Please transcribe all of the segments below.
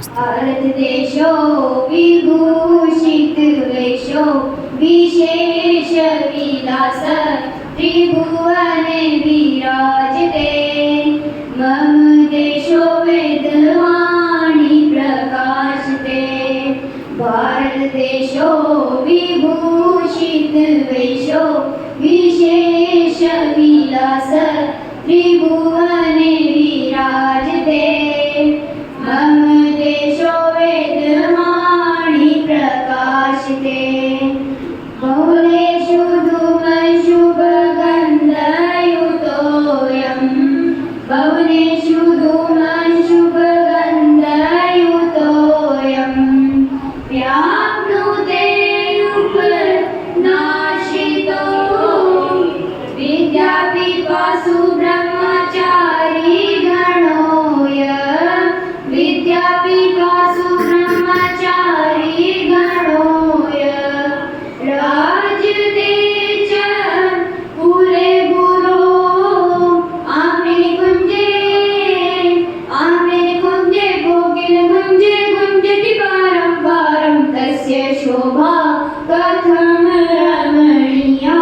भारत देशो विभूषित वेशो विशेष विलास त्रिभुवने विराजते मम देशो वेदवाणी प्रकाशते भारत देशो विभूषित वेशो विशेष विलास त्रिभुवने विराजते मम देशो वेदवाणी प्रकाशते बहुलेषु धूमशुभगन्धयुतोऽयं बहुलेषु धूमशुभगन्धयुतोऽयं व्याप्नुते उपनाशितो विद्यापिपासु ब्रह्मचारी गणोय विद्यापिपासु ब्रह्मचारी गणोय राजते च पुरे गुरो आम्रे कुञ्जे कोकिल गुञ्जे गुञ्जति पारं पारं तस्य शोभा कथं रमणीया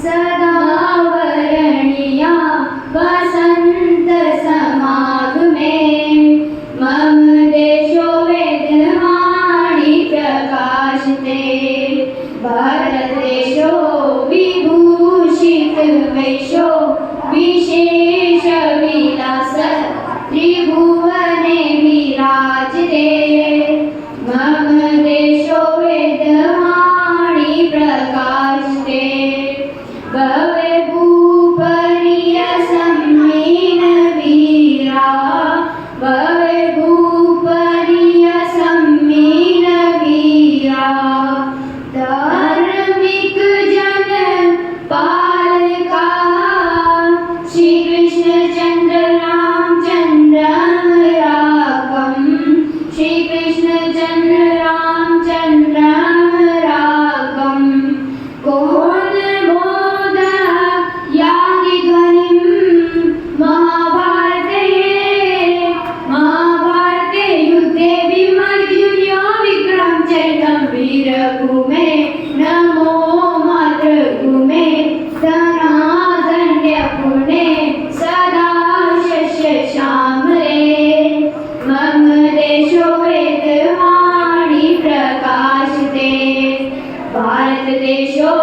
सदा वरणीया वसन्त समागमे मम देशो वेदवाणी प्रकाशते भारत देशो विभूषित वेशो विशेष विलास त्रिभुवने विराजते मम देशो वेदवाणी प्रकाशते भवे भूपरिय सम्मीन वीरा भवे भूपरिय सम्मीन वीरा धार्मिक जन पालका श्री कृष्ण चंद्र रामचंद्र राघवं श्री कृष्ण चंद्र रामचंद्र राघवं कौन बोध याति ध्वनिं महाभारते युद्धे भीमार्जुनयो विक्रम चरितं वीरभूमे नमो मातृभूमे धनाधन्य पुणे सदा शस्य श्यामले मम देशो वेदवाणी प्रकाशते भारत देशो